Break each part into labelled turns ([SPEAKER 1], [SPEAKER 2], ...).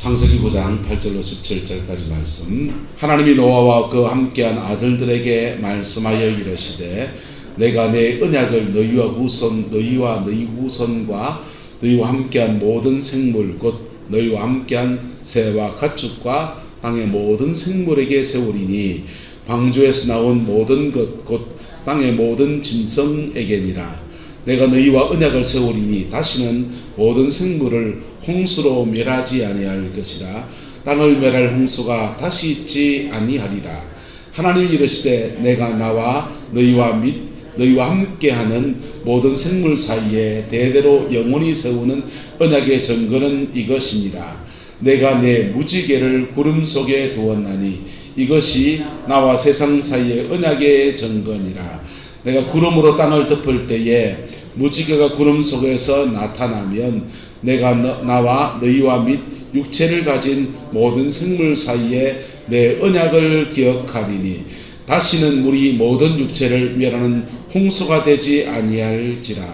[SPEAKER 1] 창세기 9장 8절로 17절까지 말씀. 하나님이 노아와 그 함께한 아들들에게 말씀하여 이르시되 내가 내 언약을 너희와 너희 후손과 너희와 함께한 모든 생물 곧 너희와 함께한 새와 가축과 땅의 모든 생물에게 세우리니 방주에서 나온 모든 것 곧 땅의 모든 짐승에게니라. 내가 너희와 언약을 세우리니 다시는 모든 생물을 홍수로 멸하지 아니할 것이라. 땅을 멸할 홍수가 다시 있지 아니하리라. 하나님이 이르시되 내가 나와 너희와 함께하는 모든 생물 사이에 대대로 영원히 세우는 언약의 증거는 이것이니라. 내가 내 무지개를 구름 속에 두었나니 이것이 나와 세상 사이의 언약의 증거니라. 내가 구름으로 땅을 덮을 때에 무지개가 구름 속에서 나타나면 내가 나와 너희와 및 육체를 가진 모든 생물 사이에 내 언약을 기억하리니 다시는 물이 모든 육체를 멸하는 홍수가 되지 아니할지라.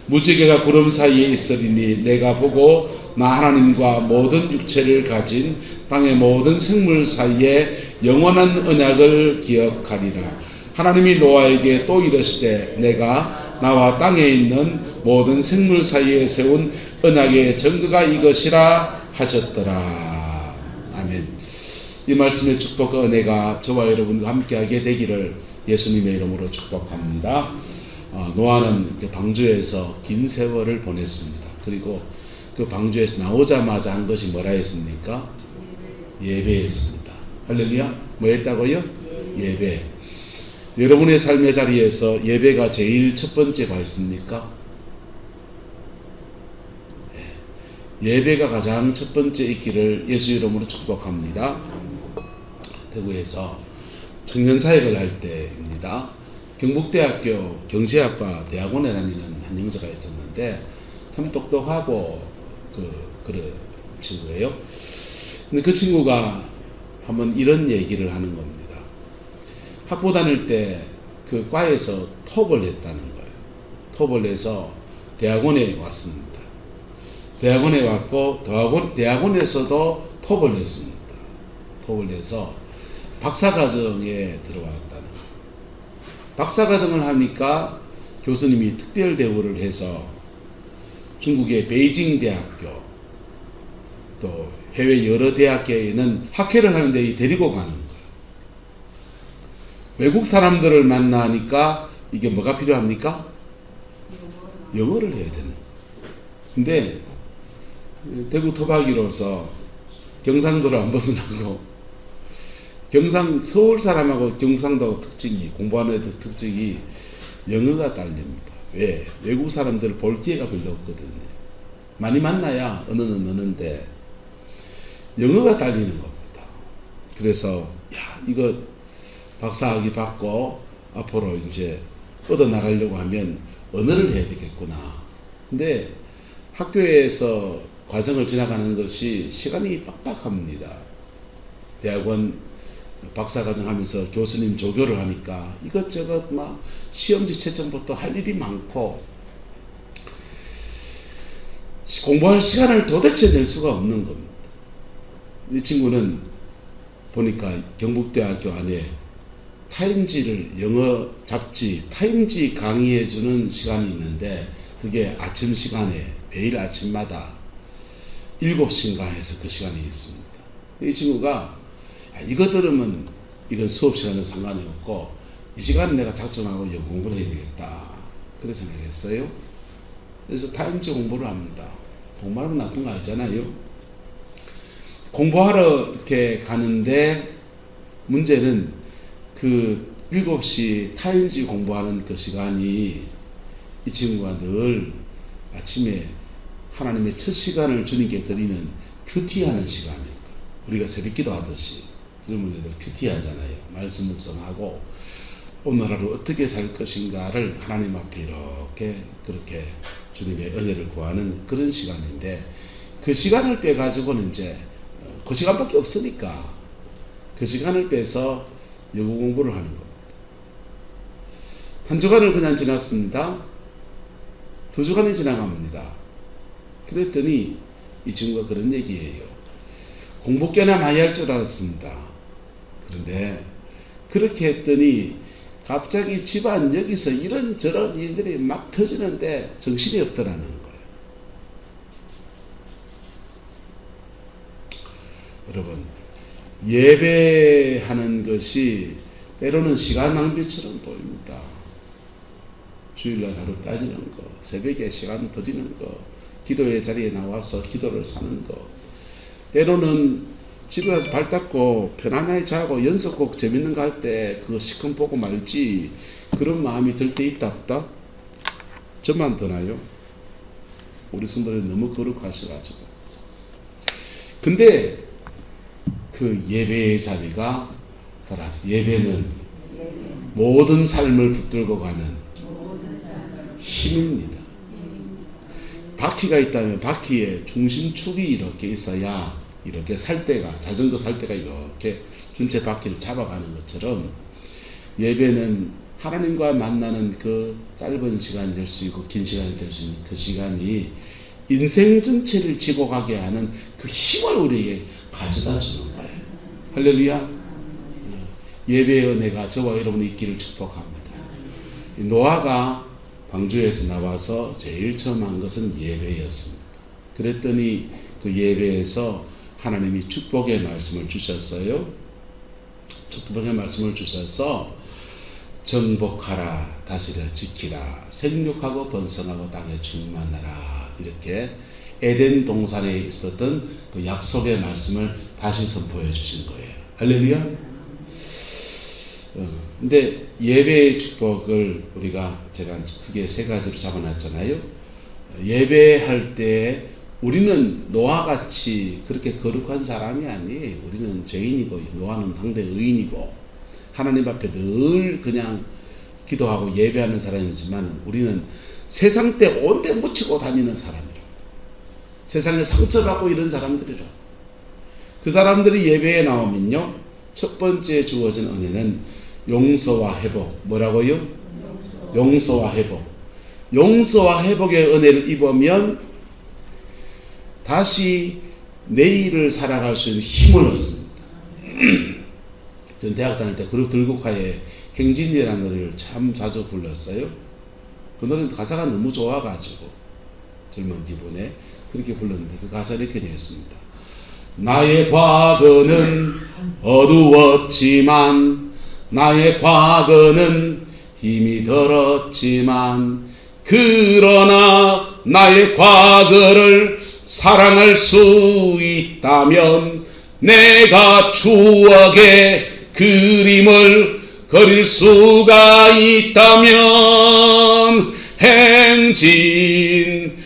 [SPEAKER 1] 무지개가 구름 사이에 있으리니 내가 보고 나 하나님과 모든 육체를 가진 땅의 모든 생물 사이에 영원한 언약을 기억하리라. 하나님이 노아에게 또 이르시되 내가 나와 땅에 있는 모든 생물 사이에 세운 언약의 증거가 이것이라 하셨더라. 아멘. 이 말씀의 축복과 은혜가 저와 여러분과 함께하게 되기를 예수님의 이름으로 축복합니다. 노아는 방주에서 긴 세월을 보냈습니다. 그리고 그 방주에서 나오자마자 한 것이 뭐라 했습니까? 예배했습니다. 할렐루야. 뭐 했다고요? 예배. 여러분의 삶의 자리에서 예배가 제일 첫 번째가 있습니까? 예배가 가장 첫 번째 있기를 예수 이름으로 축복합니다. 대구에서 청년사역을 할 때입니다. 경북대학교 경제학과 대학원에 다니는 한 형제가 있었는데 참 똑똑하고 그런 친구예요. 근데 그 친구가 한번 이런 얘기를 하는 겁니다. 학부 다닐 때 그 과에서 톱을 했다는 거예요. 톱을 해서 대학원에 왔습니다. 대학원에 왔고 대학원에서도 톱을 했습니다. 톱을 해서 박사과정에 들어왔다는 거예요. 박사과정을 하니까 교수님이 특별 대우를 해서 중국의 베이징 대학교 또 해외 여러 대학교에는 학회를 하는데 데리고 가는 거예요. 외국 사람들을 만나니까 이게 뭐가 필요합니까? 영어를 해야 되는 거예요. 근데 대구 토박이로서 경상도를 안 벗어나고 서울 사람하고 경상도 특징이 공부하는 애들 특징이 영어가 딸립니다. 왜? 외국 사람들을 볼 기회가 별로 없거든요. 많이 만나야 언어는 느는데 영어가 딸리는 겁니다. 그래서 이거 박사학위 받고 앞으로 이제 뻗어나가려고 하면 언어를 해야 되겠구나. 근데 학교에서 과정을 지나가는 것이 시간이 빡빡합니다. 대학원 박사과정 하면서 교수님 조교를 하니까 이것저것 막 시험지 채점부터 할 일이 많고 공부할 시간을 도대체 낼 수가 없는 겁니다. 이 친구는 보니까 경북대학교 안에 타임지를 영어 잡지 타임지 강의해주는 시간이 있는데 그게 아침 시간에 매일 아침마다 7시인가 해서 그 시간이 있습니다. 이 친구가 이거 들으면 이건 수업 시간은 상관이 없고 이 시간 내가 작정하고 영어 공부를 해야 되겠다. 그렇게 생각했어요. 그래서 타임지 공부를 합니다. 공부하는 건 나쁜 거 아니잖아요. 공부하러 이렇게 가는데 문제는 그 7시 타임지 공부하는 그 시간이 이 친구가 늘 아침에 하나님의 첫 시간을 주님께 드리는 큐티하는 시간이니까 우리가 새벽기도 하듯이 그러면 큐티 하잖아요. 말씀 묵상하고 오늘 하루 어떻게 살 것인가를 하나님 앞에 이렇게 그렇게 주님의 은혜를 구하는 그런 시간인데 그 시간을 빼가지고는 이제 그 시간밖에 없으니까 그 시간을 빼서 영어 공부를 하는 겁니다. 한 주간을 그냥 지났습니다. 2주간이 지나갑니다. 그랬더니 이 친구가 그런 얘기예요. 공부 꽤나 많이 할 줄 알았습니다. 그런데 그렇게 했더니 갑자기 집안 여기서 이런저런 일들이 막 터지는데 정신이 없더라는 거예요. 여러분, 예배하는 것이 때로는 시간 낭비처럼 보입니다. 주일날 하루 따지는 거, 새벽에 시간 들이는 거, 기도의 자리에 나와서 기도를 사는 거, 때로는 집에 가서 발 닦고 편안하게 자고 연속곡 재밌는 거 할 때 그거 시큰 보고 말지 그런 마음이 들 때 있다 없다? 저만 드나요? 우리 성도들이 너무 거룩하셔가지고. 근데 그 예배의 자리가 따라 예배는 모든 삶을 붙들고 가는 힘입니다. 바퀴가 있다면 바퀴에 중심축이 이렇게 있어야 이렇게 살 때가, 자전거 살 때가 이렇게 전체 바퀴를 잡아가는 것처럼 예배는 하나님과 만나는 그 짧은 시간이 될 수 있고 긴 시간이 될 수 있는 그 시간이 인생 전체를 지고 가게 하는 그 힘을 우리에게 가져다 주는 거예요. 할렐루야. 예배의 은혜가 저와 여러분이 있기를 축복합니다. 노아가 방주에서 나와서 제일 처음 한 것은 예배였습니다. 그랬더니 그 예배에서 하나님이 축복의 말씀을 주셨어요. 축복의 말씀을 주셔서 정복하라, 다스려 지키라, 생육하고 번성하고 땅에 충만하라, 이렇게 에덴 동산에 있었던 그 약속의 말씀을 다시 선포해 주신 거예요. 할렐루야. 근데 예배의 축복을 우리가 제가 크게 세 가지로 잡아놨잖아요. 예배할 때 우리는 노아같이 그렇게 거룩한 사람이 아니에요. 우리는 죄인이고 노아는 당대 의인이고 하나님 앞에 늘 그냥 기도하고 예배하는 사람이지만 우리는 세상 때 온데 묻히고 다니는 사람이라. 세상에 상처받고 이런 사람들이라. 그 사람들이 예배에 나오면요, 첫 번째 주어진 은혜는 용서와 회복. 뭐라고요? 용서와 회복. 용서와 회복의 은혜를 입으면 다시 내일을 살아갈 수 있는 힘을 얻습니다. 전 대학 다닐 때 그룹 들국화에 행진이라는 노래를 참 자주 불렀어요. 그 노래는 가사가 너무 좋아가지고 젊은 기분에 그렇게 불렀는데 그 가사를 이렇게 냈습니다. 나의 과거는 어두웠지만 나의 과거는 힘이 들었지만 그러나 나의 과거를 사랑할 수 있다면 내가 추억의 그림을 그릴 수가 있다면 행진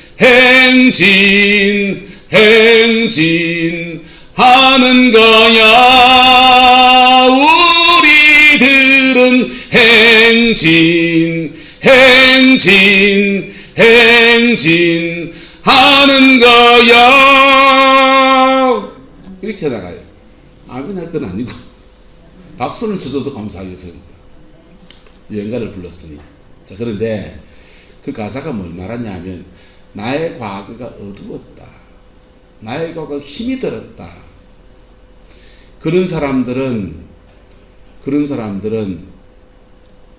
[SPEAKER 1] 하는 거야. 우리들은 행진 하는 거야. 이렇게 나가요. 아멘 할 건 아니고 박수를 쳐줘도 감사하겠습니다. 연가를 불렀으니. 자, 그런데 그 가사가 뭘 말하냐 하면 나의 과거가 어두웠다, 나의 과거가 힘이 들었다. 그런 사람들은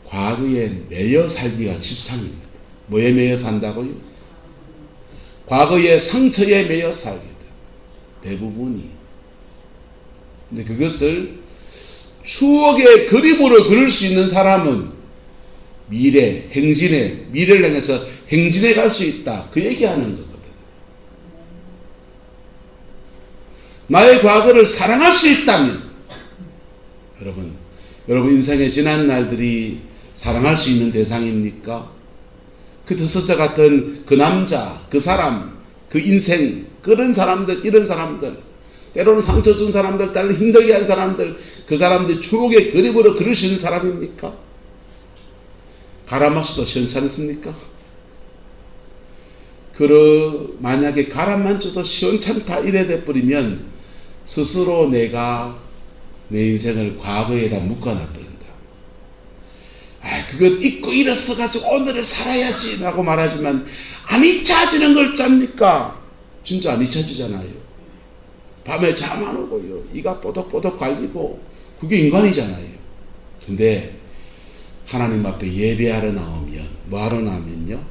[SPEAKER 1] 과거에 매여 살기가 십상입니다. 뭐에 매여 산다고요? 과거의 상처에 매여 살게 돼. 대부분이. 근데 그것을 추억의 그림으로 그릴 수 있는 사람은 미래를 향해서 행진해 갈 수 있다. 그 얘기하는 거거든. 나의 과거를 사랑할 수 있다면, 여러분 인생의 지난 날들이 사랑할 수 있는 대상입니까? 그 더서자 같은 그 남자, 그 사람, 그 인생, 그런 사람들, 이런 사람들, 때로는 상처 준 사람들, 때로는 힘들게 한 사람들, 그 사람들이 추억의 그림으로 그릴 수 있는 사람입니까? 가라마시도 시원찮습니까? 만약에 가라만 줘도 시원찮다 이래 돼버리면 스스로 내가 내 인생을 과거에다 묶어놔버린다. 그것 잊고 일어서가지고 오늘을 살아야지 라고 말하지만 안 잊혀지는 걸 짭니까? 진짜 안 잊혀지잖아요. 밤에 잠 안 오고요. 이가 뽀덕뽀덕 갈리고 그게 인간이잖아요. 근데 하나님 앞에 예배하러 나오면 뭐 하러 나오면요?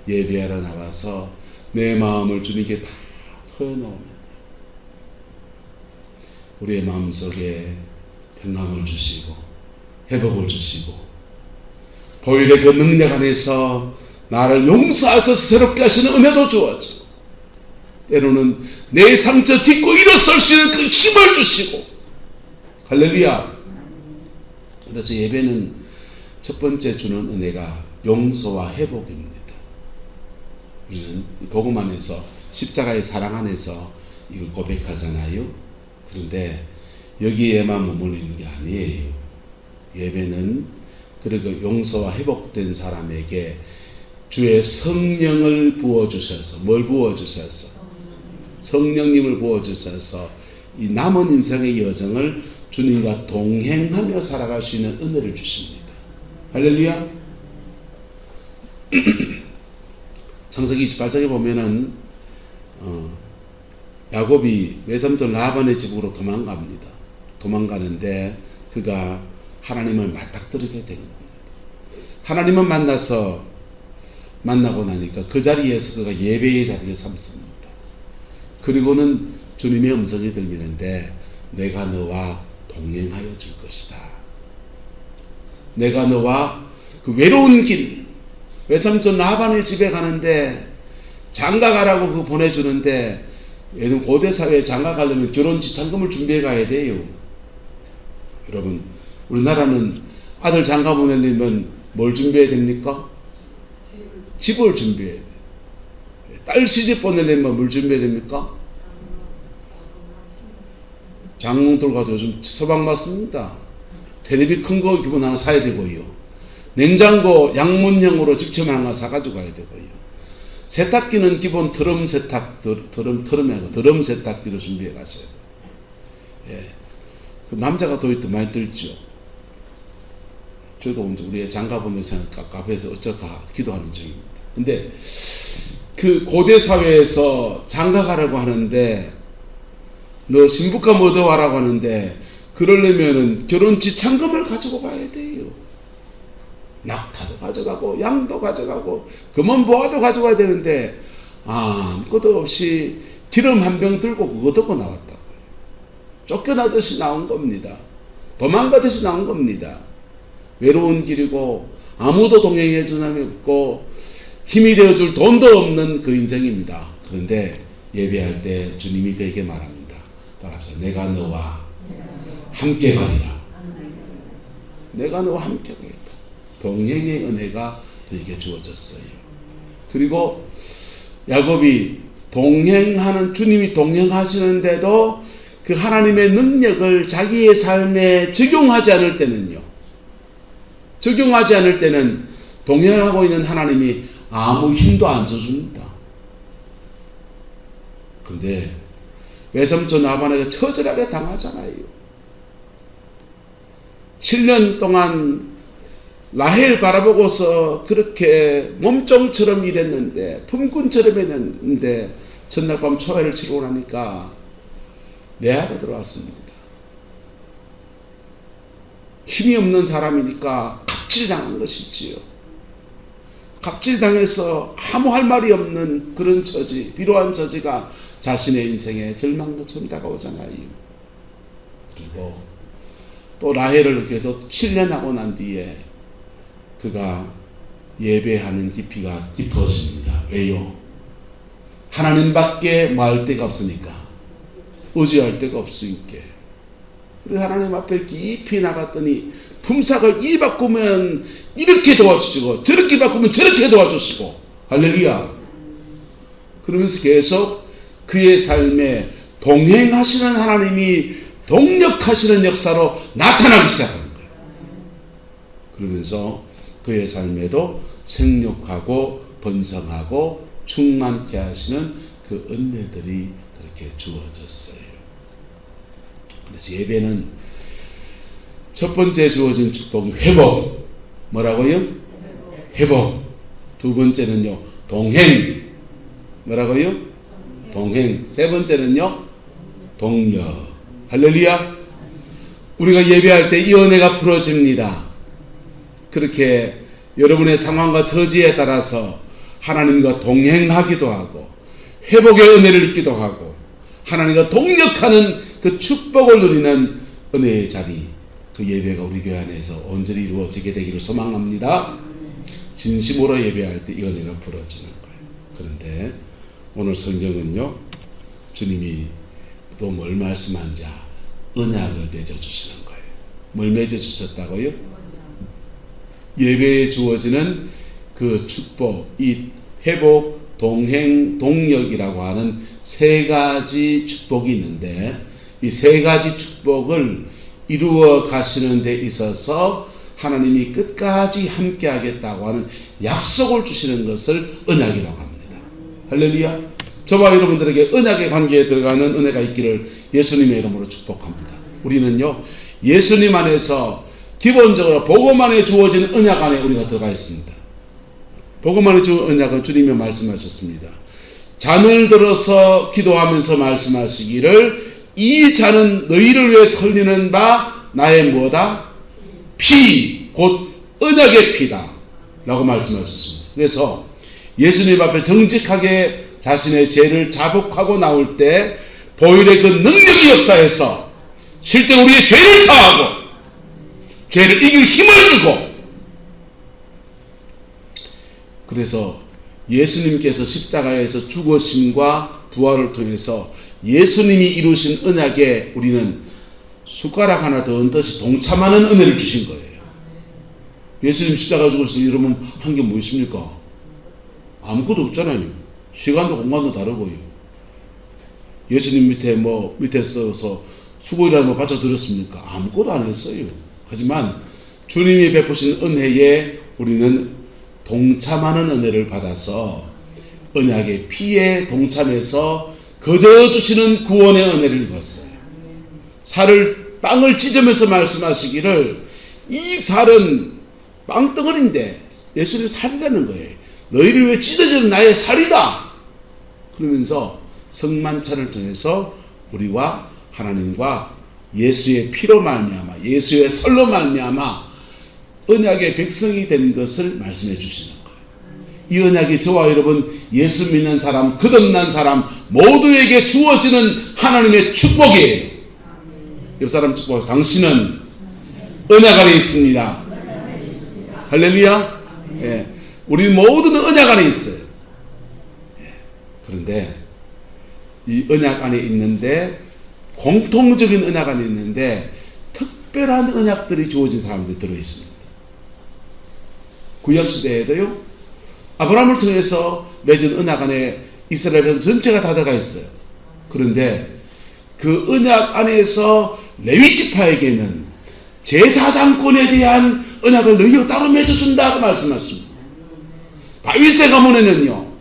[SPEAKER 1] 예배하러 나와서 내 마음을 주님께 다 털어놓으면 우리의 마음속에 평강을 주시고 회복을 주시고 보혈의 그 능력 안에서 나를 용서하셔서 새롭게 하시는 은혜도 주어지고 때로는 내 상처 딛고 일어설 수 있는 그 힘을 주시고 할렐루야. 그래서 예배는 첫 번째 주는 은혜가 용서와 회복입니다. 우리는 복음 안에서 십자가의 사랑 안에서 이걸 고백하잖아요. 그런데 여기에만 머물러 있는 게 아니에요. 예배는 그리고 용서와 회복된 사람에게 주의 성령을 부어주셔서 뭘 부어주셔서 성령님을 부어주셔서 이 남은 인생의 여정을 주님과 동행하며 살아갈 수 있는 은혜를 주십니다. 할렐루야. 창세기 28장에 보면은 야곱이 외삼촌 라반의 집으로 도망갑니다. 도망가는데 그가 하나님을 맞닥뜨리게 된 겁니다. 하나님을 만나고 나니까 그 자리에서 그가 예배의 자리를 삼습니다. 그리고는 주님의 음성이 들리는데 내가 너와 동행하여 줄 것이다. 내가 너와 그 외로운 길, 외삼촌 라반의 집에 가는데 장가 가라고 그 보내주는데 얘는 고대 사회에 장가 가려면 결혼지 잔금을 준비해 가야 돼요. 여러분, 우리나라는 아들 장가 보내려면 뭘 준비해야 됩니까? 집을 준비해야 돼요. 딸 시집 보내려면 뭘 준비해야 됩니까? 장롱들 가도 요즘 서방 맞습니다. 테레비 큰 거 기본 하나 사야 되고요. 냉장고 양문형으로 직접 하나 사가지고 가야 되고요. 세탁기는 기본 드럼 세탁기로 준비해 가셔야 돼요. 예. 그 남자가 도입도 많이 들죠. 저도 우리의 장가보는 생각 카페에서 어쩌까 기도하는 중입니다. 근데 그 고대 사회에서 장가 가라고 하는데 너 신부감 얻어와라고 하는데 그러려면은 결혼지 잔금을 가지고 가야 돼요. 낙타도 가져가고 양도 가져가고 금은보화도 가져가야 되는데 아무것도 없이 기름 한 병 들고 그거 듣고 나왔다고요. 쫓겨나듯이 나온 겁니다. 도망가듯이 나온 겁니다. 외로운 길이고 아무도 동행해 줄 사람이 없고 힘이 되어줄 돈도 없는 그 인생입니다. 그런데 예배할 때 주님이 그에게 말합니다. 내가 너와 함께 가리라. 내가 너와 함께 가겠다. 동행의 은혜가 그에게 주어졌어요. 그리고 야곱이 동행하는 주님이 동행하시는데도 그 하나님의 능력을 자기의 삶에 적용하지 않을 때는요. 적용하지 않을 때는 동행하고 있는 하나님이 아무 힘도 안 줘줍니다. 근데 외삼촌 라반에게 처절하게 당하잖아요. 7년 동안 라헬 바라보고서 그렇게 몸종처럼 일했는데 품꾼처럼 했는데 전날 밤 초회를 치르고 나니까 내아가 들어왔습니다. 힘이 없는 사람이니까 갑질당한 것이지요. 갑질당해서 아무 할 말이 없는 그런 처지, 비로한 처지가 자신의 인생에 절망도처럼 다가오잖아요. 그리고 또 라헬을 계속 7년 하고 난 뒤에 그가 예배하는 깊이가 깊어집니다. 왜요? 하나님밖에 뭐 할 데가 없으니까. 의지할 데가 없으니까. 그래서 하나님 앞에 깊이 나갔더니 품삯을 이 바꾸면 이렇게 도와주시고 저렇게 바꾸면 저렇게 도와주시고 할렐루야. 그러면서 계속 그의 삶에 동행하시는 하나님이 동력하시는 역사로 나타나기 시작하는 거예요. 그러면서 그의 삶에도 생육하고 번성하고 충만케 하시는 그 은혜들이 그렇게 주어졌어요. 그래서 예배는 첫 번째 주어진 축복이 회복. 뭐라고요? 회복. 두 번째는요, 동행. 뭐라고요? 동행. 세 번째는요, 동력. 할렐루야. 우리가 예배할 때 이 은혜가 풀어집니다. 그렇게 여러분의 상황과 처지에 따라서 하나님과 동행하기도 하고 회복의 은혜를 입기도 하고 하나님과 동력하는 그 축복을 누리는 은혜의 자리, 그 예배가 우리 교회 안에서 온전히 이루어지게 되기를 소망합니다. 진심으로 예배할 때 이 은혜가 풀어지는 거예요. 그런데 오늘 성경은요, 주님이 또 뭘 말씀한지 언약을 맺어주시는 거예요. 뭘 맺어주셨다고요? 예배에 주어지는 그 축복, 이 회복, 동행, 동력이라고 하는 세 가지 축복이 있는데 이 세 가지 축복을 이루어 가시는 데 있어서 하나님이 끝까지 함께 하겠다고 하는 약속을 주시는 것을 언약이라고 합니다. 할렐루야. 저와 여러분들에게 언약의 관계에 들어가는 은혜가 있기를 예수님의 이름으로 축복합니다. 우리는요, 예수님 안에서 기본적으로 복음 안에 주어진 언약 안에 우리가 들어가 있습니다. 복음 안에 주어진 언약은 주님이 말씀하셨습니다. 잔을 들어서 기도하면서 말씀하시기를 이 잔은 너희를 위해 흘리는 바 나의 뭐다? 피, 곧 언약의 피다 라고 말씀하셨습니다. 그래서 예수님 앞에 정직하게 자신의 죄를 자복하고 나올 때 보혈의 그 능력이 역사해서 실제 우리의 죄를 사하고 죄를 이길 힘을 주고, 그래서 예수님께서 십자가에서 죽으심과 부활을 통해서 예수님이 이루신 언약에 우리는 숟가락 하나 더 얹듯이 동참하는 은혜를 주신 거예요. 예수님 십자가 죽으셔서 여러분 한 게 뭐 있습니까? 아무것도 없잖아요. 시간도 공간도 다르고요. 예수님 밑에 서서 수고이라는 거 받쳐들었습니까? 아무것도 안 했어요. 하지만 주님이 베푸신 은혜에 우리는 동참하는 은혜를 받아서 언약의 피에 동참해서 거저주시는 구원의 은혜를 입었어요. 빵을 찢으면서 말씀하시기를 이 살은 빵덩어리인데 예수님 살이라는 거예요. 너희를 위해 찢어지는 나의 살이다. 그러면서 성만찬을 통해서 우리와 하나님과 예수의 피로 말미암아 예수의 설로 말미암아 언약의 백성이 된 것을 말씀해 주시는 거예요. 이 언약이 저와 여러분 예수 믿는 사람, 거듭난 사람 모두에게 주어지는 하나님의 축복이에요. 옆 사람 축복하세요. 당신은 언약 안에 있습니다. 할렐루야. 예. 우리 모두는 언약 안에 있어요. 예. 그런데 이 언약 안에 있는데 공통적인 언약 안에 있는데 특별한 언약들이 주어진 사람들이 들어있습니다. 구약시대에도요, 아브라함을 통해서 맺은 언약 안에 이스라엘 백성 전체가 다 들어가 있어요. 그런데 그 언약 안에서 레위지파에게는 제사장권에 대한 언약을 너희가 따로 맺어준다고 말씀하십니다. 다윗의 가문에는요,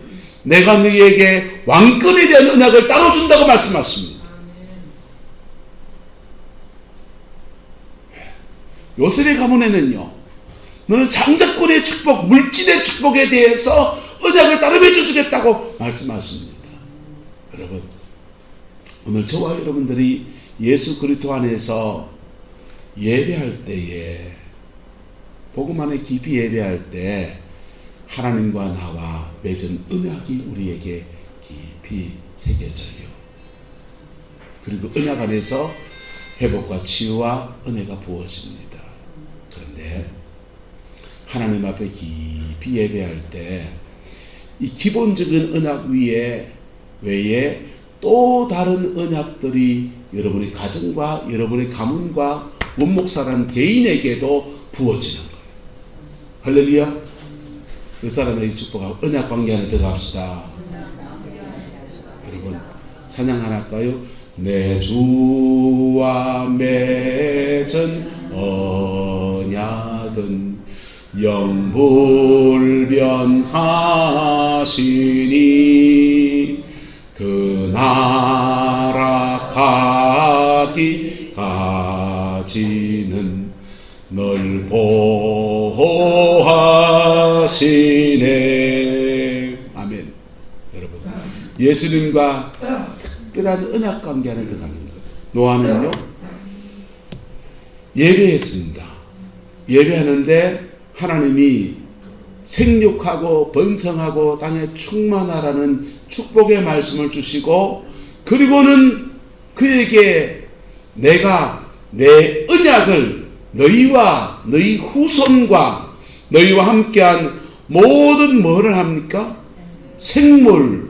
[SPEAKER 1] 내가 너희에게 왕권에 대한 언약을 따로 준다고 말씀하십니다. 요셉의 가문에는요, 너는 장자권의 축복, 물질의 축복에 대해서 언약을 따로 맺어주겠다고 말씀하십니다. 여러분, 오늘 저와 여러분들이 예수 그리스도 안에서 예배할 때에, 복음 안에 깊이 예배할 때 하나님과 나와 맺은 언약이 우리에게 깊이 새겨져요. 그리고 언약 안에서 회복과 치유와 은혜가 부어집니다. 그런데 하나님 앞에 깊이 예배할 때 이 기본적인 언약 외에 또 다른 언약들이 여러분의 가정과 여러분의 가문과 원목사라는 개인에게도 부어지는 거예요. 할렐루야. 그 사람에게 축복하고 언약 관계 안에 들어갑시다. 여러분 찬양 하나 할까요? 내 주와 맺은 언약은 영불변하시니 그 나라 가기까지는 널 보호하시네. 아멘. 여러분, 예수님과 특별한 언약 관계 안에 들어가는 거예요. 노아는요, 예배했습니다. 예배하는데 하나님이 생육하고 번성하고 땅에 충만하라는 축복의 말씀을 주시고, 그리고는 그에게 내가 내 언약을 너희와 너희 후손과 너희와 함께한 모든 뭐를 합니까? 생물.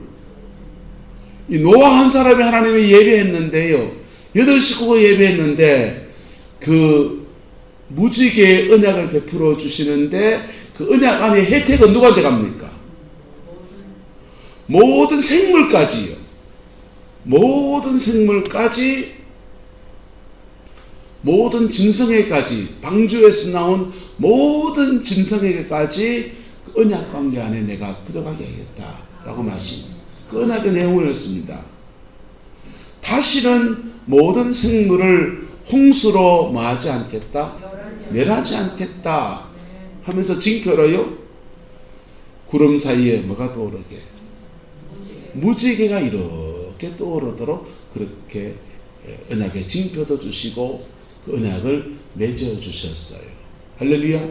[SPEAKER 1] 이 노아 한 사람이 하나님의 예배했는데요, 8식구가 예배했는데 그 무지개의 언약을 베풀어 주시는데, 그 언약 안에 혜택은 누구한테 갑니까? 모든 생물까지요. 모든 생물까지, 모든 짐승에까지, 방주에서 나온 모든 짐승에게까지 그 언약 관계 안에 내가 들어가게 하겠다 라고 말씀합니다. 그 언약의 내용을 했습니다. 다시는 모든 생물을 홍수로 뭐하지 않겠다? 멸하지 않겠다 하면서 징표로요, 구름 사이에 뭐가 떠오르게? 무지개가 이렇게 떠오르도록 그렇게 언약의 징표도 주시고 그 언약을 맺어 주셨어요. 할렐루야.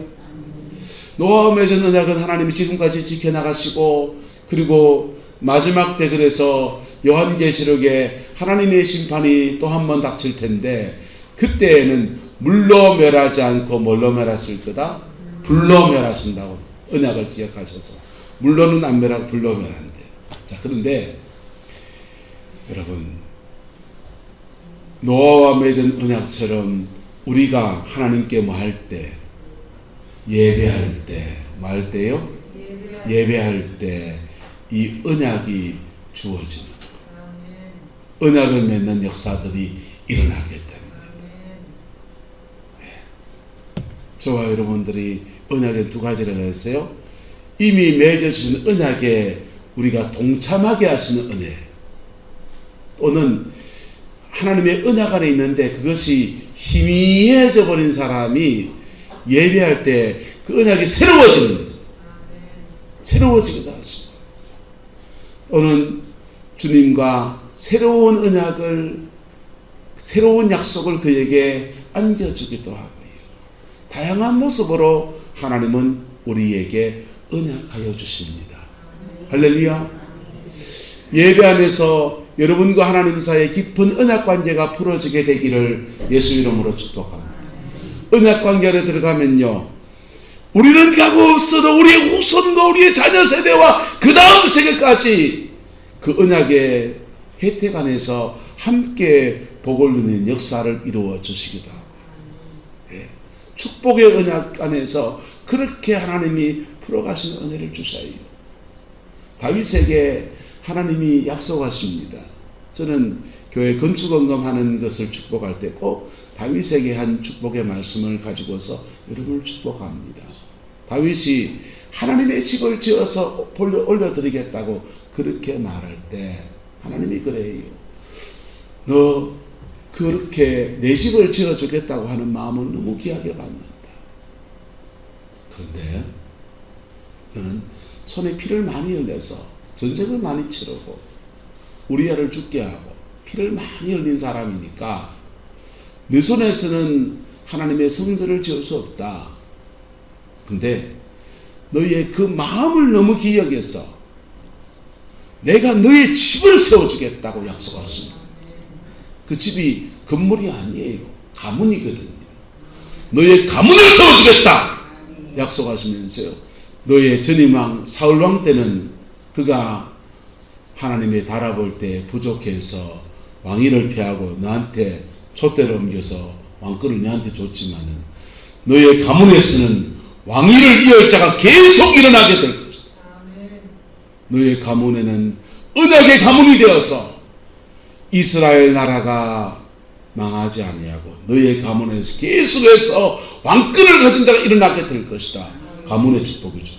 [SPEAKER 1] 노아와 맺은 언약은 하나님이 지금까지 지켜나가시고, 그리고 마지막 때 그래서 요한계시록에 하나님의 심판이 또 한 번 닥칠 텐데, 그때에는 물로 멸하지 않고 뭘로 멸하실 거다? 불로 멸하신다고 언약을 기억하셔서, 물로는 안 멸하고 불로 멸한대. 자, 그런데 여러분, 노아와 맺은 언약처럼 우리가 하나님께 뭐 할 때, 예배할 때, 뭐 할 때요? 예배할 때 이 언약이 주어집니다. 언약을 맺는 역사들이 일어나게 됩니다. 저와 여러분들이 언약에 두 가지를 했어요. 이미 맺어주신 언약에 우리가 동참하게 하시는 은혜, 또는 하나님의 언약 안에 있는데 그것이 희미해져 버린 사람이 예배할 때 그 언약이 새로워지는 거죠. 새로워지기도 하시고, 또는 주님과 새로운 언약을, 새로운 약속을 그에게 안겨주기도 하고요. 다양한 모습으로 하나님은 우리에게 언약하여 주십니다. 할렐루야. 예배 안에서 여러분과 하나님 사이에 깊은 언약 관계가 풀어지게 되기를 예수 이름으로 축복합니다. 언약 관계 안에 들어가면요, 우리는 가고 없어도 우리의 후손과 우리의 자녀 세대와 그 다음 세대까지 그 언약의 혜택 안에서 함께 복을 누리는 역사를 이루어 주시기도 하고, 축복의 언약 안에서 그렇게 하나님이 풀어가시는 은혜를 주셔요. 다윗에게 하나님이 약속하십니다. 저는 교회 건축원금하는 것을 축복할 때 꼭 다윗에게 한 축복의 말씀을 가지고서 여러분을 축복합니다. 다윗이 하나님의 집을 지어서 올려드리겠다고 그렇게 말할 때 하나님이 그래요. 너 그렇게 내 집을 지어주겠다고 하는 마음을 너무 귀하게 받는다. 그런데 너는 손에 피를 많이 흘려서 전쟁을 많이 치르고 우리아를 죽게 하고 피를 많이 흘린 사람이니까 네 손에서는 하나님의 성전을 지을 수 없다. 근데 너의 그 마음을 너무 기억해서 내가 너의 집을 세워주겠다고 약속하십니다. 그 집이 건물이 아니에요. 가문이거든요. 너의 가문을 세워주겠다 약속하시면서요, 너의 전임왕 사울왕 때는 그가 하나님의 달아볼 때 부족해서 왕위를 피하고 너한테 촛대를 옮겨서 왕권을 너한테 줬지만은 너의 가문에서는 왕위를 이을 자가 계속 일어나게 될 것이다. 너의 가문에는 언약의 가문이 되어서 이스라엘 나라가 망하지 아니하고 너의 가문에서 계속해서 왕권을 가진 자가 일어나게 될 것이다. 가문의 축복이죠.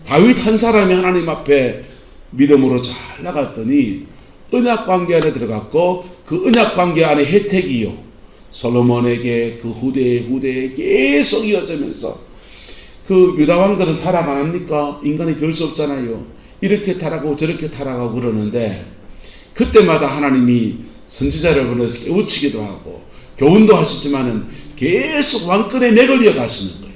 [SPEAKER 1] 다윗 한 사람이 하나님 앞에 믿음으로 잘 나갔더니 언약 관계 안에 들어갔고, 그 언약 관계 안에 혜택이요, 솔로몬에게 그 후대에 계속 이어지면서, 그 유다 왕들은 타락 안 합니까? 인간이 별 수 없잖아요. 이렇게 타락하고 저렇게 타락하고 그러는데 그때마다 하나님이 선지자를 보내서 깨우치기도 하고 교훈도 하시지만은 계속 왕권의 맥을 이어가시는 거예요.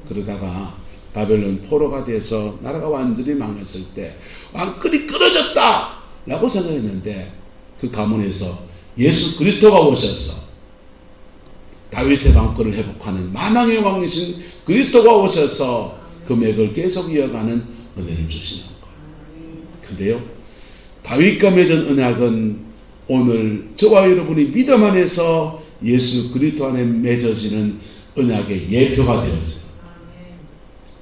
[SPEAKER 1] 그러다가 바벨론 포로가 돼서 나라가 완전히 망했을 때 왕권이 끊어졌다 라고 생각했는데 그 가문에서 예수 그리스도가 오셔서 다윗의 왕권을 회복하는 만왕의 왕이신 그리스도가 오셔서 그 맥을 계속 이어가는 은혜를 주시는 거예요. 근데요, 다윗과 맺은 언약은 오늘 저와 여러분이 믿음 안에서 예수 그리스도 안에 맺어지는 언약의 예표가 되어져요.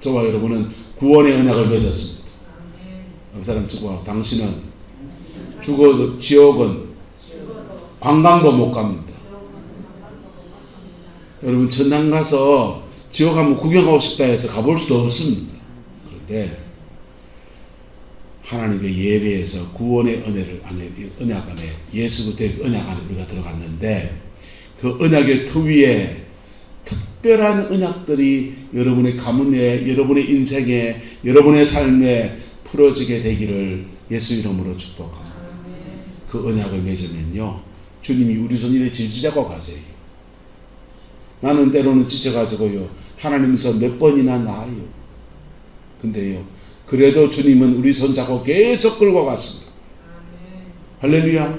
[SPEAKER 1] 저와 여러분은 구원의 언약을 맺었습니다. 그 사람 죽어 당신은 죽어도 지옥은 관광도 못 갑니다. 여러분 천당 가서 지옥 한번 구경하고 싶다 해서 가볼 수도 없습니다. 그런데 하나님의 예배에서 구원의 언약 안에 예수 그리스도의 언약 안에 우리가 들어갔는데 그 언약의 터 위에 특별한 언약들이 여러분의 가문에, 여러분의 인생에, 여러분의 삶에 풀어지게 되기를 예수 이름으로 축복합니다. 그 언약을 맺으면요, 주님이 우리 손 이래 질지자고 가세요. 나는 때로는 지쳐가지고요, 하나님 손 몇 번이나 나아요. 근데요, 그래도 주님은 우리 손 잡고 계속 끌고 가십니다. 할렐루야.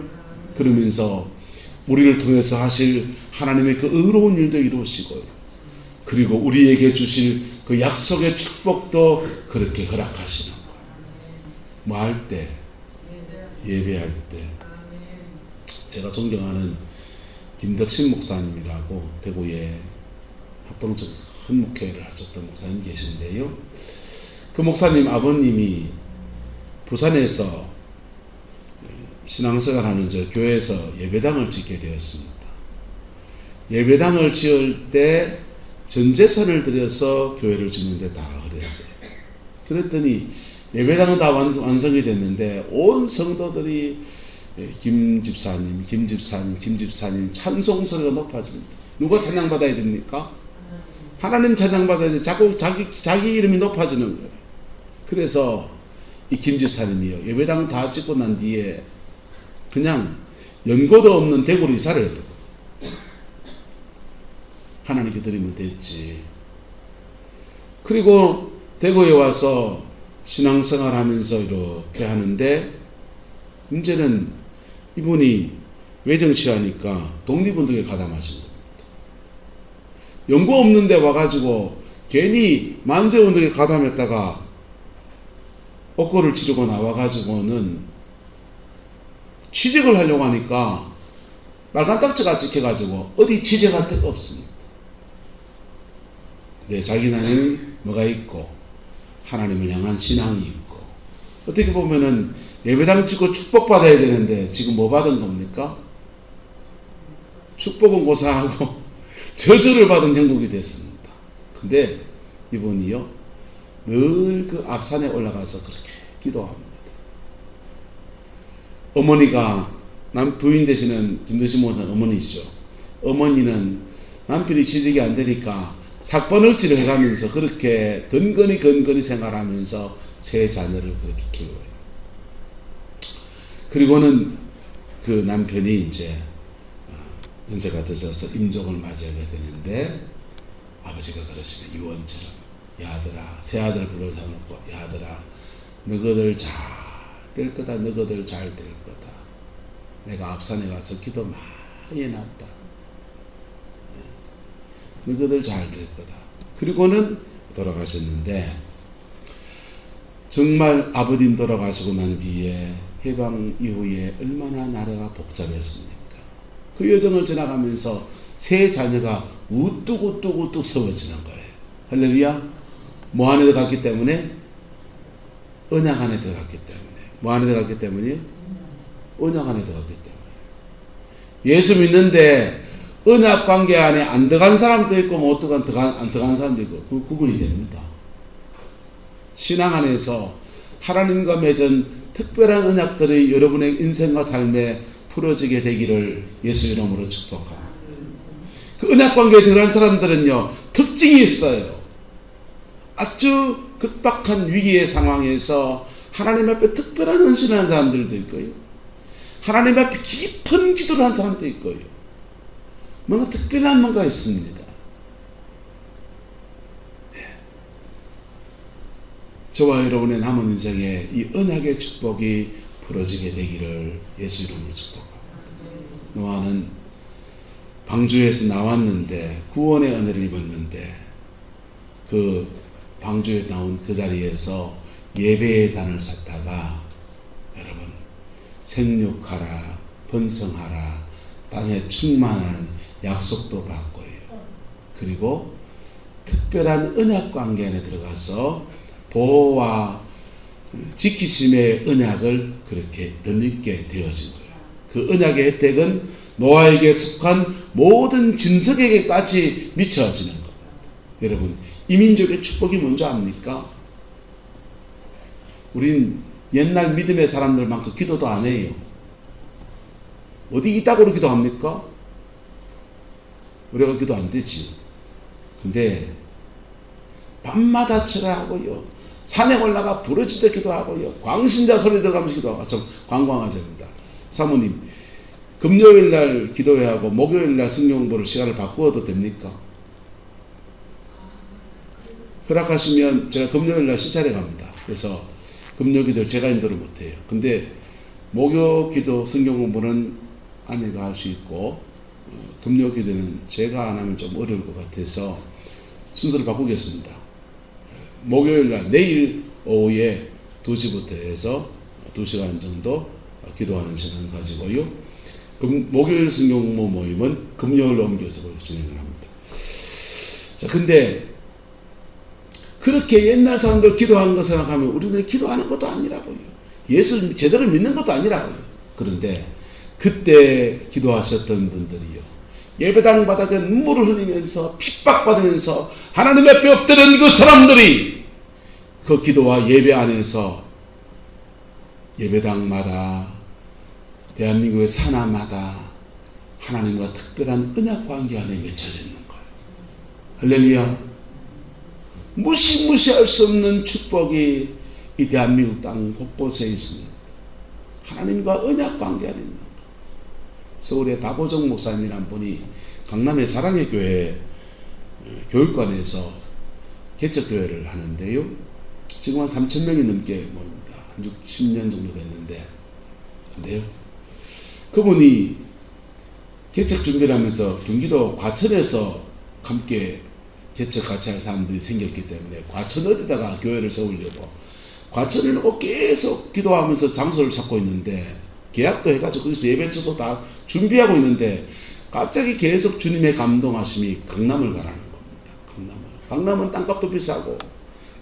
[SPEAKER 1] 그러면서 우리를 통해서 하실 하나님의 그 의로운 일도 이루시고요, 그리고 우리에게 주실 그 약속의 축복도 그렇게 허락하시는 거예요. 뭐 할 때? 예배할 때. 제가 존경하는 김덕신 목사님이라고 대구에 합동적 큰 목회를 하셨던 목사님 계신데요, 그 목사님 아버님이 부산에서 신앙생활 하는 저 교회에서 예배당을 짓게 되었습니다. 예배당을 지을 때 전 재산을 들여서 교회를 짓는데 다 그랬어요. 그랬더니 예배당은 다 완성이 됐는데 온 성도들이 김 집사님 찬송 소리가 높아집니다. 누가 찬양받아야 됩니까? 하나님 찬양받아야 돼. 자꾸 자기 이름이 높아지는 거예요. 그래서 이 김 집사님이요, 예배당 다 짓고 난 뒤에 그냥 연고도 없는 대구로 이사를 해요. 하나님께 드리면 됐지. 그리고 대구에 와서 신앙생활 하면서 이렇게 하는데 문제는 이분이 외정치하니까 독립운동에 가담하신 겁니다. 연고 없는 데 와가지고 괜히 만세운동에 가담했다가 억고를 치르고 나와가지고는 취직을 하려고 하니까 빨간 딱지가 찍혀가지고 어디 취직할 데가 없습니다. 네, 자기 나름이 뭐가 있고 하나님을 향한 신앙이 있고, 어떻게 보면은 예배당 짓고 축복받아야 되는데 지금 뭐 받은 겁니까? 축복은 고사하고 저주를 받은 형국이 됐습니다. 근데 이분이요, 늘 그 앞산에 올라가서 그렇게 기도합니다. 어머니가 부인 되시는 김도신 목사님 어머니죠. 어머니는 남편이 취직이 안 되니까 사건 억지를 해가면서 그렇게 근근히 생활하면서 세 자녀를 그렇게 키워요. 그리고는 그 남편이 이제 연세가 드셔서 임종을 맞이하게 되는데 아버지가 그러시네. 유언처럼, 야들아, 세 아들 불러놓고, 야들아, 너희들 잘 될 거다. 너희들 잘 될 거다. 내가 앞산에 가서 기도 많이 해놨다. 너희들 잘 될 거다. 그리고는 돌아가셨는데, 정말 아버님 돌아가시고 난 뒤에 해방 이후에 얼마나 나라가 복잡했습니까? 그 여정을 지나가면서 세 자녀가 우뚝 세워지는 거예요. 할렐루야. 뭐 안에 들어갔기 때문에? 언약 안에 들어갔기 때문에. 뭐 안에 들어갔기 때문이요? 언약 안에 들어갔기 때문에. 예수 믿는데 언약 관계 안에 안 들어간 사람도 있고 못 들어간 안 들어간 사람도 있고 그 구분이 됩니다. 신앙 안에서 하나님과 맺은 특별한 언약들이 여러분의 인생과 삶에 풀어지게 되기를 예수 이름으로 축복합니다. 그 언약 관계에 들어간 사람들은요, 특징이 있어요. 아주 급박한 위기의 상황에서 하나님 앞에 특별한 헌신하는 사람들도 있고요, 하나님 앞에 깊은 기도를 한 사람도 있고요. 뭔가 특별한 뭔가 있습니다. 저와 여러분의 남은 인생에 이 언약의 축복이 풀어지게 되기를 예수 이름으로 축복합니다. 노아는 방주에서 나왔는데 구원의 은혜를 입었는데 그 방주에서 나온 그 자리에서 예배의 단을 샀다가 여러분 생육하라 번성하라 땅에 충만한 약속도 받고요. 그리고 특별한 언약 관계 안에 들어가서 보호와 지키심의 언약을 그렇게 덧입게 되어진 거예요. 그 언약의 혜택은 노아에게 속한 모든 짐승에게까지 미쳐지는 겁니다. 여러분, 이민족의 축복이 뭔지 압니까? 우린 옛날 믿음의 사람들만큼 기도도 안 해요. 어디 이따구로 기도합니까? 우리가 기도 안 되지요. 근데 밤마다 절하고요. 산에 올라가 부르짖어 기도하고요. 광신자 소리 들어가면서 기도하고. 참 관광하셔야 됩니다. 사모님, 금요일날 기도회 하고 목요일날 성경 공부를 시간을 바꾸어도 됩니까? 허락하시면 제가 금요일날 시찰에 갑니다. 그래서 금요 기도 제가 인도를 못해요. 근데 목요 기도 성경 공부는 아내가 할 수 있고 금요 기도는 제가 안 하면 좀 어려울 것 같아서 순서를 바꾸겠습니다. 목요일날 내일 오후에 2시부터 해서 2시간 정도 기도하는 시간 가지고요. 목요일 성경 공부 모임은 금요일로 옮겨서 진행을 합니다. 자, 근데 그렇게 옛날 사람들 기도하는 거 생각하면 우리는 기도하는 것도 아니라고요. 예수 제대로 믿는 것도 아니라고요. 그런데 그때 기도하셨던 분들이요. 예배당 바닥에 눈물을 흘리면서 핍박받으면서 하나님 앞에 엎드린 그 사람들이 그 기도와 예배 안에서 예배당마다 대한민국의 산하마다 하나님과 특별한 언약 관계 안에 맺혀져 있는 거예요. 할렐루야. 무시무시할 수 없는 축복이 이 대한민국 땅 곳곳에 있습니다. 하나님과 언약 관계 안에 있는 거예요. 서울의 다보정 목사님이란 분이 강남의 사랑의 교회 교육관에서 개척교회를 하는데요. 지금 한 3,000명이 넘게 모입니다. 한 60년 정도 됐는데, 근데요. 그분이 개척 준비를 하면서 경기도 과천에서 함께 개척 같이 할 사람들이 생겼기 때문에 과천 어디다가 교회를 세우려고 과천을 놓고 계속 기도하면서 장소를 찾고 있는데 계약도 해가지고 거기서 예배처도 다 준비하고 있는데 갑자기 계속 주님의 감동하심이 강남을 가라는 겁니다. 강남은 땅값도 비싸고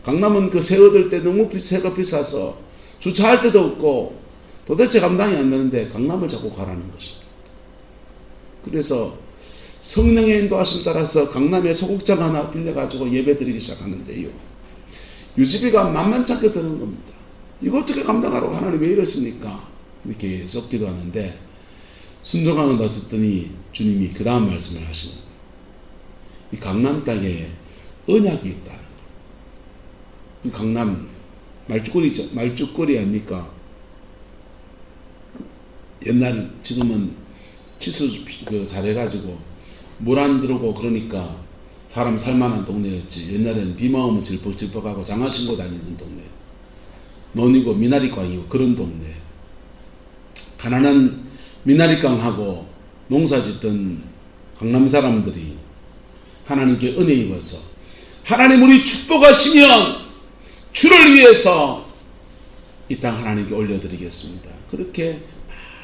[SPEAKER 1] 강남은 그 새 얻을 때 너무 새가 비싸서 주차할 데도 없고 도대체 감당이 안 되는데 강남을 자꾸 가라는 것입니다. 그래서 성령의 인도하심 따라서 강남에 소극장 하나 빌려가지고 예배 드리기 시작하는데요. 유지비가 만만찮게 드는 겁니다. 이거 어떻게 감당하라고 하나님 왜 이러십니까? 이렇게 계속 기도하는데 순종하고 나섰더니 주님이 그 다음 말씀을 하시는 거예요. 이 강남 땅에 언약이 있다는 거예요. 이 강남 말죽거리 아닙니까? 옛날 지금은 치수 잘해가지고 물 안 들어오고 그러니까 사람 살만한 동네였지. 옛날에는 비만 오면 질퍽질퍽하고 장화 신고 다니는 동네. 논이고 미나리깡이고 그런 동네. 가난한 미나리깡하고 농사 짓던 강남 사람들이 하나님께 은혜 입어서 하나님 우리 축복하시면 주를 위해서 이 땅 하나님께 올려드리겠습니다. 그렇게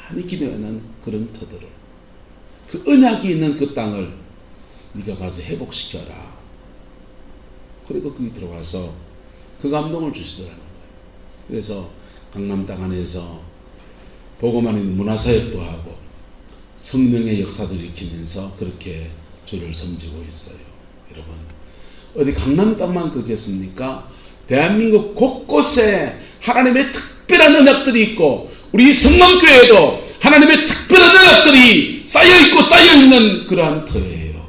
[SPEAKER 1] 많이 기도하는 그런 터들을 그 언약이 있는 그 땅을 네가 가서 회복시켜라. 그리고 거기 들어가서 그 감동을 주시더라는 거예요. 그래서 강남 땅 안에서 보고만 있는 문화사역도 하고 성령의 역사도 일으키면서 그렇게 주를 섬기고 있어요. 여러분 어디 강남 땅만 그렇겠습니까? 대한민국 곳곳에 하나님의 특별한 언약들이 있고 우리 성남교회도 하나님의 특별한 언약들이 쌓여있고 쌓여있는 그러한 터예요.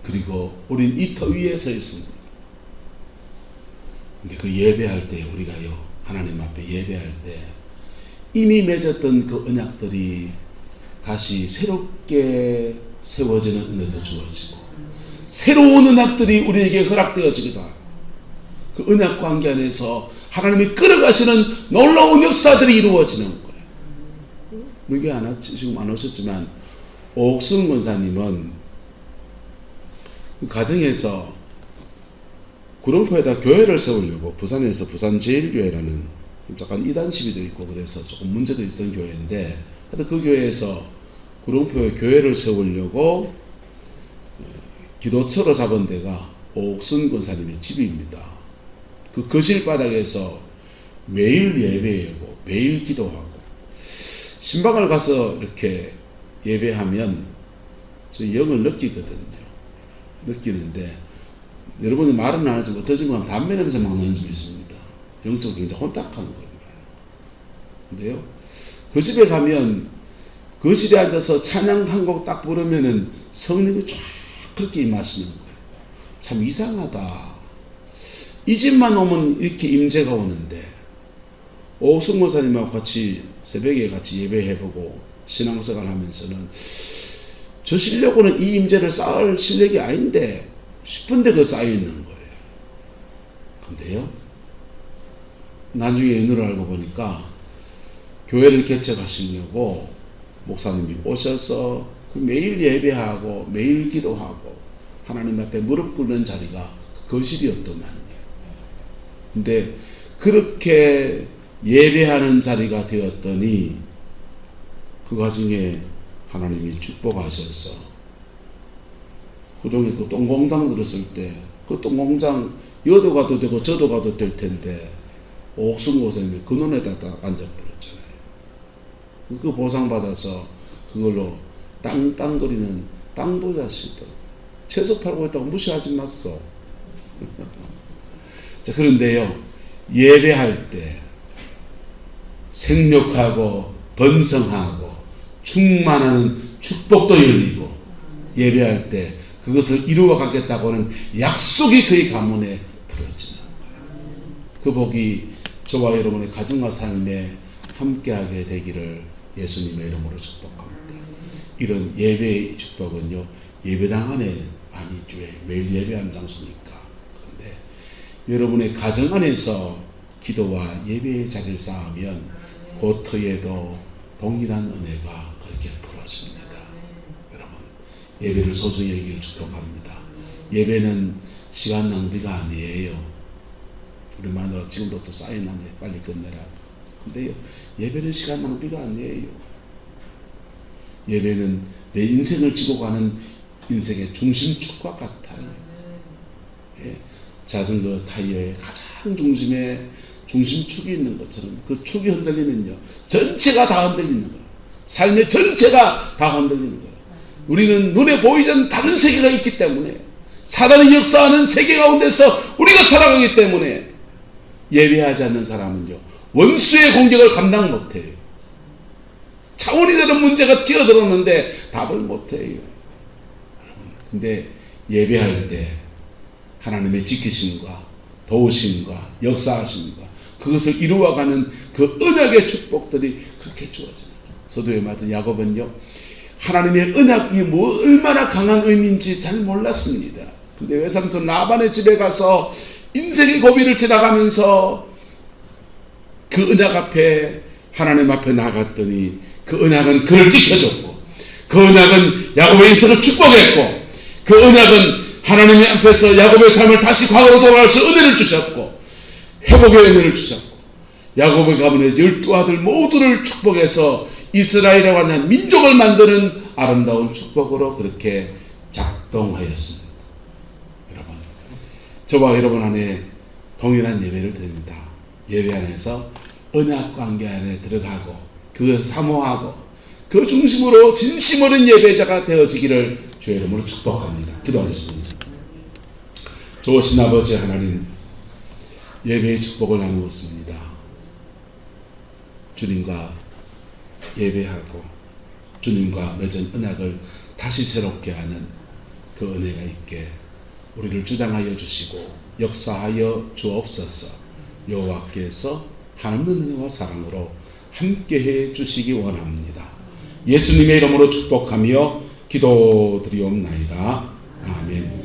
[SPEAKER 1] 그리고 우린 이 터 위에 서 있습니다. 근데 그 예배할 때 우리가요 하나님 앞에 예배할 때 이미 맺었던 그 언약들이 다시 새롭게 세워지는 은혜도 주어지고 새로운 언약들이 우리에게 허락되어지기도 하고 그 언약 관계 안에서 하나님이 끌어가시는 놀라운 역사들이 이루어지는 거예요. 우리가 지금 안 오셨지만 옥순 권사님은 그 가정에서 구룡포에다 교회를 세우려고 부산에서 부산제일교회라는 약간 이단 시비도 있고 그래서 조금 문제도 있던 교회인데 하여튼 그 교회에서 구룡포에 교회를 세우려고 기도처로 잡은 데가 옥순 권사님의 집입니다. 그 거실 바닥에서 매일 예배하고 매일 기도하고 신방을 가서 이렇게 예배하면 저 영을 느끼거든요. 느끼는데 여러분이 말은 안 하지만 어떤 친구는 담배 냄새 막 나는 집이 있습니다. 영적으로 굉장히 혼탁한 거예요. 근데요, 그 집에 가면 그 집에 앉아서 찬양 한 곡 딱 부르면은 성령이 쫙 그렇게 임하시는 거예요. 참 이상하다. 이 집만 오면 이렇게 임재가 오는데 오승 목사님하고 같이 새벽에 같이 예배해보고 신앙생활 하면서는 저 실력으로는 이 임재를 쌓을 실력이 아닌데 싶은데 그 쌓여있는 거예요. 근데요, 나중에 은혜를 알고 보니까 교회를 개척하시려고 목사님이 오셔서 그 매일 예배하고 매일 기도하고 하나님 앞에 무릎 꿇는 자리가 거실이었더만요. 근데 그렇게 예배하는 자리가 되었더니 그 과정에 하나님이 축복하셔서 그동안 그 똥공장 들었을 때 그 똥공장 여도 가도 되고 저도 가도 될 텐데 옥순 고생이 그 눈에다 앉아버렸잖아요. 그 보상받아서 그걸로 땅땅거리는 땅부자시다. 채소 팔고 있다고 무시하지 마소. 자, 그런데요, 예배할 때 생육하고 번성하고 충만하는 축복도 열리고 예배할 때 그것을 이루어 가겠다고 하는 약속이 그의 가문에 부러지는 거예요. 그 복이 저와 여러분의 가정과 삶에 함께하게 되기를 예수님의 이름으로 축복합니다. 이런 예배의 축복은요, 예배당 안에 많이 있죠. 매일 예배하는 장소니까. 그런데 여러분의 가정 안에서 기도와 예배의 자리를 쌓으면 그 터에도 동일한 은혜가 그렇게 부러집니다. 여러분, 예배를 소중히 여기길 축복합니다. 예배는 시간 낭비가 아니에요. 우리 마누라 지금도 또 쌓여나네, 빨리 끝내라. 근데요, 예배는 시간 낭비가 아니에요. 예배는 내 인생을 지고 가는 인생의 중심축과 같아요. 예, 자전거 타이어의 가장 중심에 중심축이 있는 것처럼 그 축이 흔들리면요, 전체가 다 흔들리는 거예요. 삶의 전체가 다 흔들리는 거예요. 우리는 눈에 보이지 않는 다른 세계가 있기 때문에, 사단이 역사하는 세계 가운데서 우리가 살아가기 때문에 예배하지 않는 사람은요, 원수의 공격을 감당 못해요. 차원이 되는 문제가 뛰어들었는데 답을 못해요. 근데 예배할 때 하나님의 지키심과 도우심과 역사하심과 그것을 이루어가는 그 언약의 축복들이 그렇게 주어져요. 서두에 맞은 야곱은요, 하나님의 언약이 뭐 얼마나 강한 의미인지 잘 몰랐습니다. 근데 외삼촌 라반의 집에 가서 인생의 고비를 지나가면서 그 언약 앞에, 하나님 앞에 나갔더니 그 언약은 그를 지켜줬고, 그 언약은 야곱의 인생을 축복했고, 그 언약은 하나님의 앞에서 야곱의 삶을 다시 과거로 돌아갈 수 은혜를 주셨고, 회복의 은혜를 주셨고, 야곱의 가문의 12아들 모두를 축복해서 이스라엘이라고 하는 민족을 만드는 아름다운 축복으로 그렇게 작동하였습니다. 여러분, 저와 여러분 안에 동일한 예배를 드립니다. 예배 안에서 언약 관계 안에 들어가고 그것을 사모하고 그 중심으로 진심 어린 예배자가 되어지기를 주의 이름으로 축복합니다. 기도하겠습니다. 좋으신 아버지 하나님, 예배의 축복을 나누었습니다. 주님과 예배하고 주님과 맺은 언약을 다시 새롭게 하는 그 은혜가 있게 우리를 주장하여 주시고 역사하여 주옵소서. 여호와께서 하나님의 은혜와 사랑으로 함께해 주시기 원합니다. 예수님의 이름으로 축복하며 기도드리옵나이다. 아멘.